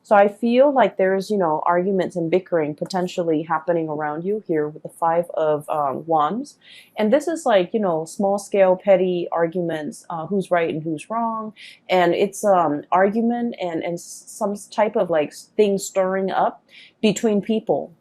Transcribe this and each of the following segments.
So I feel like there's, arguments and bickering potentially happening around you here with the Five of Wands. And this is like, small scale petty arguments, who's right and who's wrong. And it's argument and some type of like thing stirring up between people.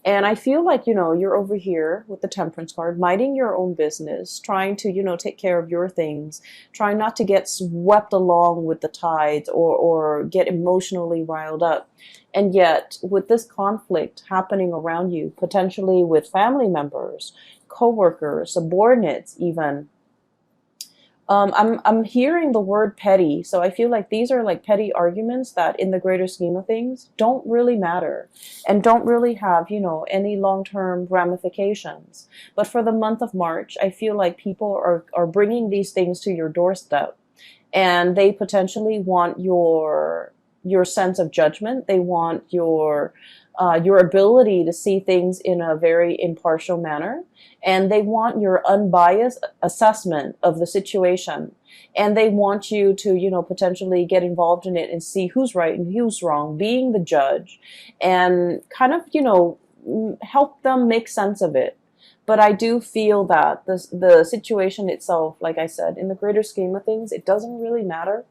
And I feel like, you're over here with the Temperance card, minding your own business, trying to, take care of your things, trying not to get swept along with the tides or get emotionally riled up. And yet, with this conflict happening around you, potentially with family members, coworkers, subordinates, even, I'm hearing the word petty, so I feel like these are like petty arguments that, in the greater scheme of things, don't really matter and don't really have, any long-term ramifications. But for the month of March, I feel like people are bringing these things to your doorstep, and they potentially want your sense of judgment. They want your ability to see things in a very impartial manner, and they want your unbiased assessment of the situation, and they want you to, potentially get involved in it and see who's right and who's wrong, being the judge, and kind of, help them make sense of it. But I do feel that the situation itself, like I said, in the greater scheme of things, it doesn't really matter.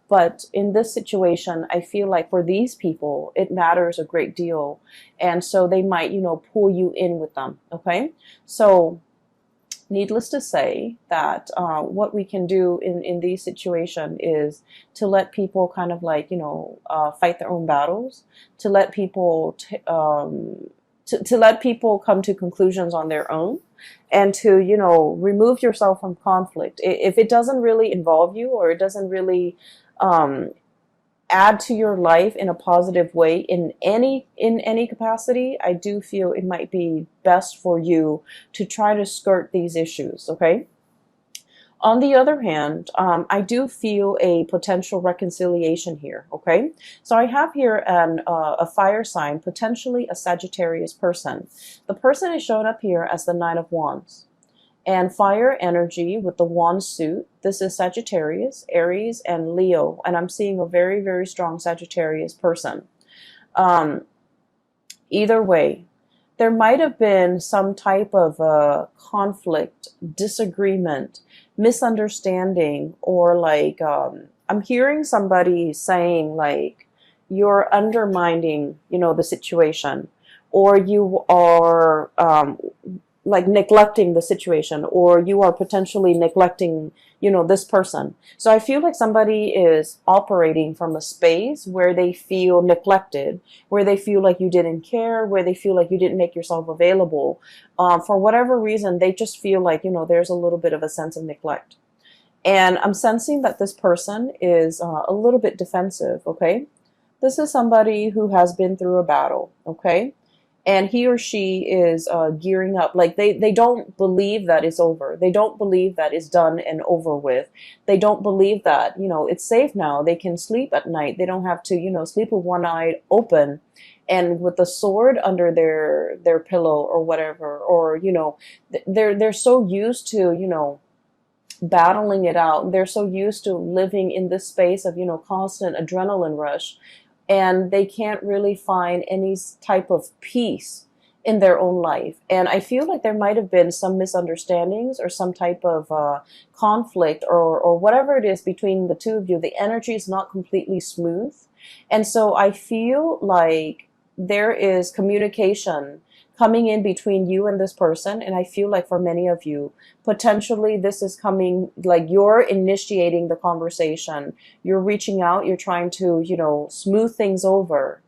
But in this situation, I feel like for these people, it matters a great deal. And so they might, pull you in with them. Okay. So needless to say that what we can do in these situations is to let people kind of like, fight their own battles, to let people, to let people come to conclusions on their own, and to, remove yourself from conflict. If it doesn't really involve you, or it doesn't really um, add to your life in a positive way in any capacity, I do feel it might be best for you to try to skirt these issues. Okay. On the other hand, I do feel a potential reconciliation here. Okay, so I have here a fire sign, potentially a Sagittarius person. The person is shown up here as the Nine of Wands. And fire energy with the wand suit. This is Sagittarius, Aries, and Leo. And I'm seeing a very, very strong Sagittarius person. Um, Either way, there might have been some type of conflict, disagreement, misunderstanding, or like, I'm hearing somebody saying like, you're undermining, the situation, or you are like neglecting the situation, or you are potentially neglecting, this person. So I feel like somebody is operating from a space where they feel neglected, where they feel like you didn't care, where they feel like you didn't make yourself available. For whatever reason, they just feel like, there's a little bit of a sense of neglect. And I'm sensing that this person is a little bit defensive. Okay. This is somebody who has been through a battle. Okay. And he or she is gearing up. Like they don't believe that it's over. They don't believe that it's done and over with. They don't believe that, it's safe now. They can sleep at night. They don't have to, sleep with one eye open and with the sword under their pillow or whatever. Or, they're so used to, battling it out. They're so used to living in this space of, constant adrenaline rush, and they can't really find any type of peace in their own life. And I feel like there might have been some misunderstandings or some type of conflict, or whatever it is between the two of you. The energy is not completely smooth. And so I feel like there is communication coming in between you and this person. And I feel like for many of you, potentially this is coming, like you're initiating the conversation. You're reaching out, you're trying to, smooth things over.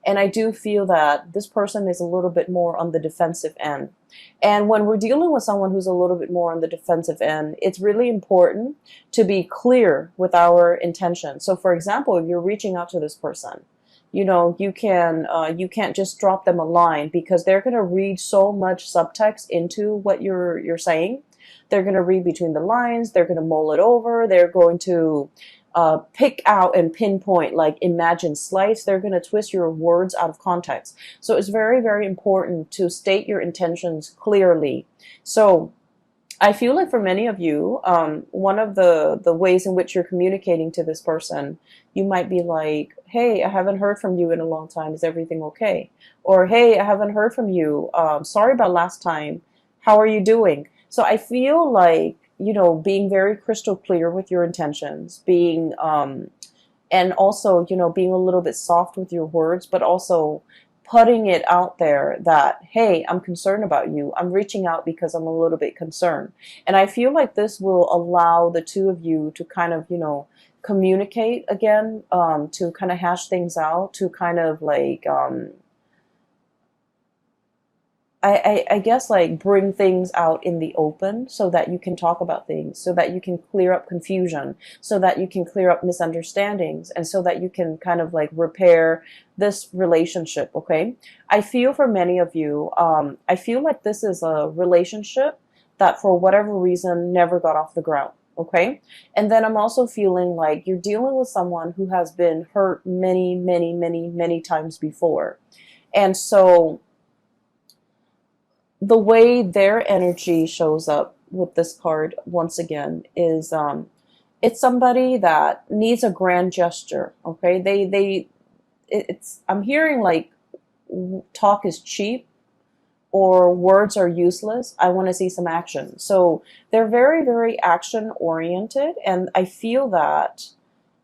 And I do feel that this person is a little bit more on the defensive end. And when we're dealing with someone who's a little bit more on the defensive end, it's really important to be clear with our intention. So for example, if you're reaching out to this person, you can't just drop them a line, because they're going to read so much subtext into what you're saying. They're going to read between the lines. They're going to mull it over. They're going to pick out and pinpoint, like imagine slice. They're going to twist your words out of context. So it's very, very important to state your intentions clearly. So I feel like for many of you, one of the ways in which you're communicating to this person, you might be like, hey, I haven't heard from you in a long time. Is everything okay? Or, hey, I haven't heard from you. Sorry about last time. How are you doing? So I feel like, being very crystal clear with your intentions, and also, being a little bit soft with your words, but also putting it out there that, hey, I'm concerned about you. I'm reaching out because I'm a little bit concerned. And I feel like this will allow the two of you to kind of, communicate again, to kind of hash things out, to kind of like, I guess like bring things out in the open so that you can talk about things, so that you can clear up confusion, so that you can clear up misunderstandings, and so that you can kind of like repair this relationship, okay? I feel for many of you, I feel like this is a relationship that for whatever reason never got off the ground, okay? And then I'm also feeling like you're dealing with someone who has been hurt many, many, many, many times before. And so the way their energy shows up with this card once again is it's somebody that needs a grand gesture. Okay, it's I'm hearing like talk is cheap or words are useless. I want to see some action. So they're very, very action oriented, and I feel that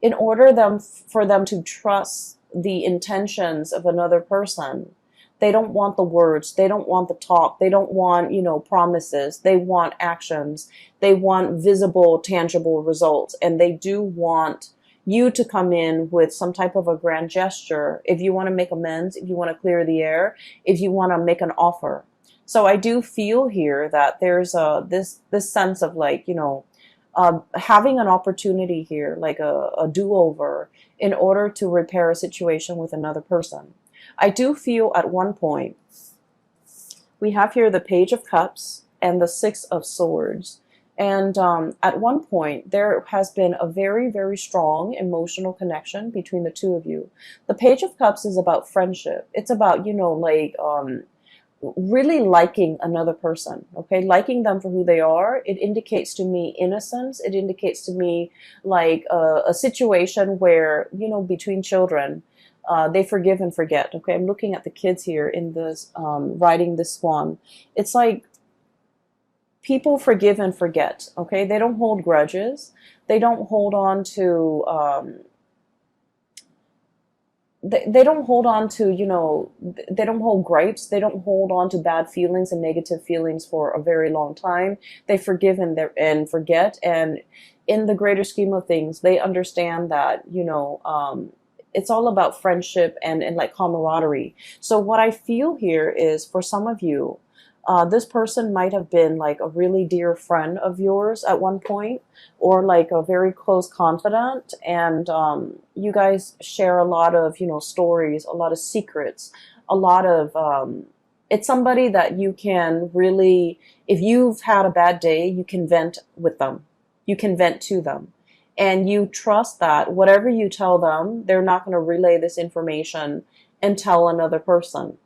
in order for them to trust the intentions of another person, they don't want the words. They don't want the talk. They don't want, promises. They want actions. They want visible, tangible results. And they do want you to come in with some type of a grand gesture. If you want to make amends, if you want to clear the air, if you want to make an offer. So I do feel here that there's this sense of like, having an opportunity here, like a do-over in order to repair a situation with another person. I do feel at one point, we have here the Page of Cups and the Six of Swords. And at one point, there has been a very, very strong emotional connection between the two of you. The Page of Cups is about friendship. It's about, really liking another person, okay? Liking them for who they are. It indicates to me innocence. It indicates to me like a situation where, between children, they forgive and forget. Okay, I'm looking at the kids here in this riding this swan. It's like people forgive and forget. Okay, they don't hold grudges. They don't hold on to. They don't hold on to, they don't hold gripes. They don't hold on to bad feelings and negative feelings for a very long time. They forgive and forget. And in the greater scheme of things, they understand that, it's all about friendship and like camaraderie. So what I feel here is for some of you, this person might have been like a really dear friend of yours at one point, or like a very close confidant, and you guys share a lot of, stories, a lot of secrets, a lot of, it's somebody that you can really, if you've had a bad day, you can vent with them. You can vent to them. And you trust that whatever you tell them, they're not going to relay this information and tell another person.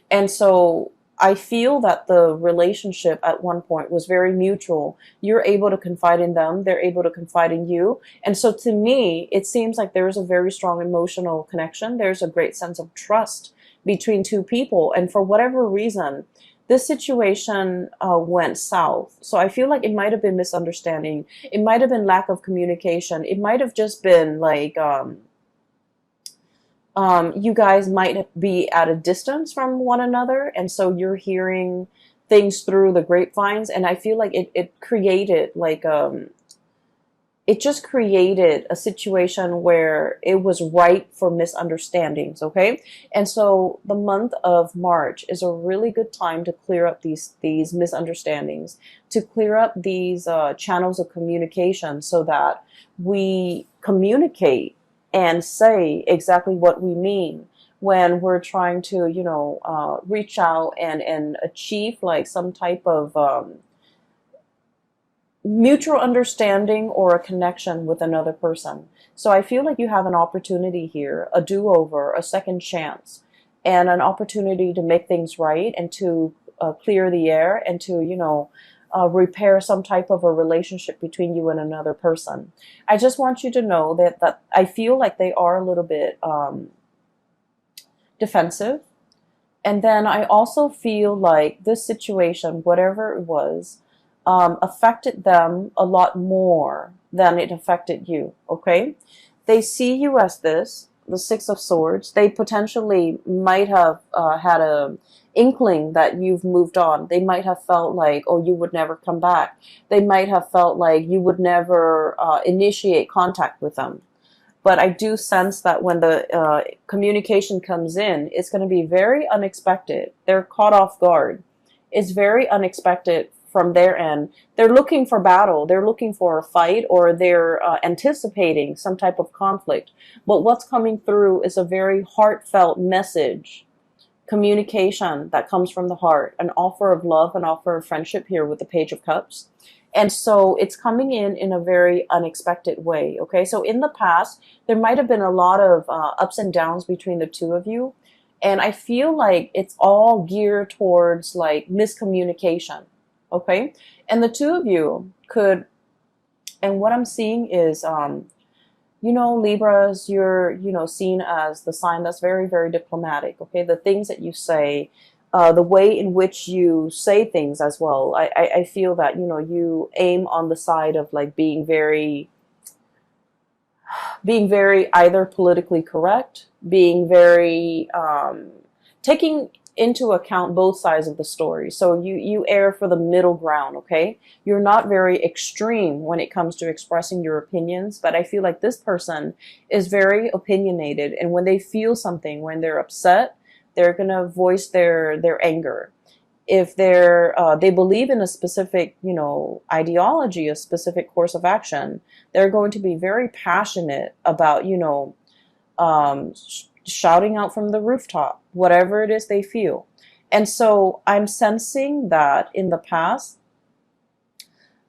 And so I feel that the relationship at one point was very mutual. You're able to confide in them. They're able to confide in you. And so to me, it seems like there's a very strong emotional connection. There's a great sense of trust between two people. And for whatever reason, this situation went south. So I feel like it might have been misunderstanding. It might have been lack of communication. It might have just been like you guys might be at a distance from one another. And so you're hearing things through the grapevines. And I feel like it created like it just created a situation where it was ripe for misunderstandings, okay? And so the month of March is a really good time to clear up these misunderstandings, to clear up these channels of communication so that we communicate and say exactly what we mean when we're trying to, reach out and achieve like some type of mutual understanding or a connection with another person. So I feel like you have an opportunity here, a do-over, a second chance, and an opportunity to make things right and to clear the air and to, repair some type of a relationship between you and another person. I just want you to know that I feel like they are a little bit defensive. And then I also feel like this situation, whatever it was, affected them a lot more than it affected you, okay? They see you as this, the Six of Swords. They potentially might have had a inkling that you've moved on. They might have felt like, oh, you would never come back. They might have felt like you would never initiate contact with them. But I do sense that when the communication comes in, it's going to be very unexpected. They're caught off guard. It's very unexpected from their end. They're looking for battle. They're looking for a fight, or they're anticipating some type of conflict. But what's coming through is a very heartfelt message, communication that comes from the heart, an offer of love, an offer of friendship here with the Page of Cups. And so it's coming in a very unexpected way, okay? So in the past, there might have been a lot of ups and downs between the two of you. And I feel like it's all geared towards like miscommunication, okay? And the two of you could, and what I'm seeing is, you know, Libras, you're, you know, seen as the sign that's very, very diplomatic, okay? The things that you say, the way in which you say things as well. I feel that, you know, you aim on the side of like being very either politically correct, being very, taking into account both sides of the story. So you err for the middle ground, okay? You're not very extreme when it comes to expressing your opinions, but I feel like this person is very opinionated, and when they feel something, when they're upset, they're going to voice their anger. If they believe in a specific, you know, ideology, a specific course of action, they're going to be very passionate about, you know, shouting out from the rooftop, whatever it is they feel. And so I'm sensing that in the past,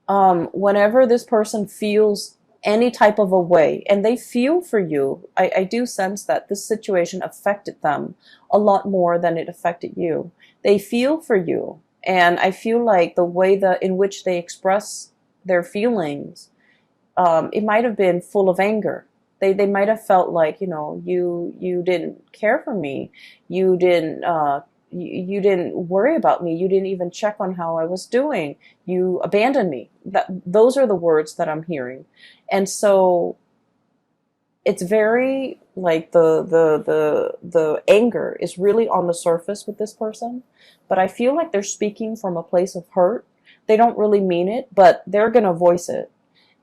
whenever this person feels any type of a way, and they feel for you, I do sense that this situation affected them a lot more than it affected you. They feel for you, and I feel like the way in which they express their feelings, it might have been full of anger. They might have felt like, you know, you didn't care for me, you didn't worry about me, you didn't even check on how I was doing, you abandoned me. Those are the words that I'm hearing. And so it's very like the anger is really on the surface with this person, but I feel like they're speaking from a place of hurt. They don't really mean it, but they're going to voice it.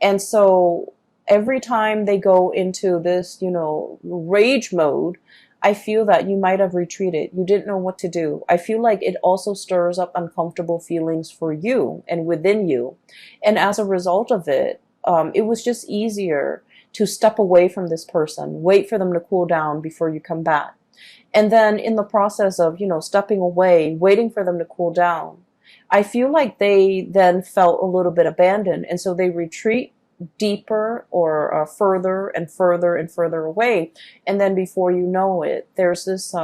And so every time they go into this, you know, rage mode, I feel that you might have retreated. You didn't know what to do. I feel like it also stirs up uncomfortable feelings for you and within you. And as a result of it, it was just easier to step away from this person, wait for them to cool down before you come back. And then in the process of, you know, stepping away, waiting for them to cool down, I feel like they then felt a little bit abandoned. And so they retreat deeper or further and further and further away. And then before you know it, there's this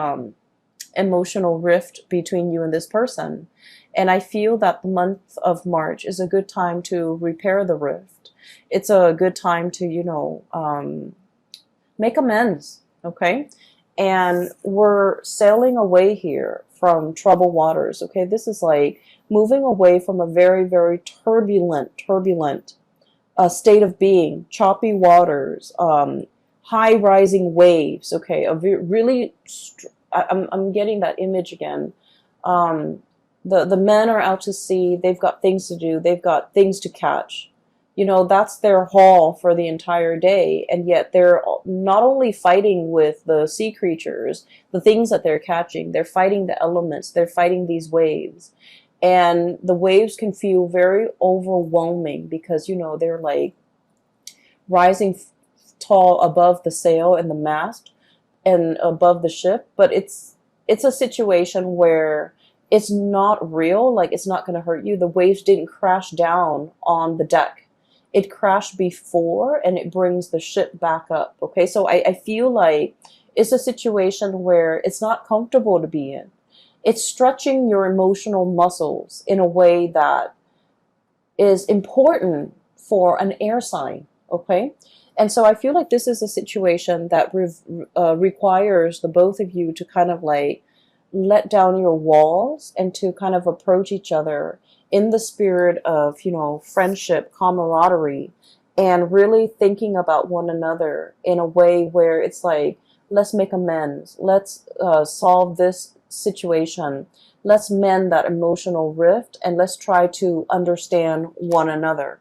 emotional rift between you and this person. And I feel that the month of March is a good time to repair the rift. It's a good time to, you know, make amends, okay? And we're sailing away here from troubled waters, okay? This is like moving away from a very, very turbulent state of being, choppy waters, high rising waves, okay? I'm getting that image again. The men are out to sea. They've got things to do. They've got things to catch. You know, that's their haul for the entire day. And yet they're not only fighting with the sea creatures, the things that they're catching, they're fighting the elements, they're fighting these waves. And the waves can feel very overwhelming because, you know, they're like rising tall above the sail and the mast and above the ship. But it's a situation where it's not real, like it's not going to hurt you. The waves didn't crash down on the deck. It crashed before and it brings the ship back up. Okay, so I feel like it's a situation where it's not comfortable to be in. It's stretching your emotional muscles in a way that is important for an air sign, okay? And so I feel like this is a situation that requires the both of you to kind of like let down your walls and to kind of approach each other in the spirit of, you know, friendship, camaraderie, and really thinking about one another in a way where it's like, let's make amends, let's solve this situation, let's mend that emotional rift, and let's try to understand one another.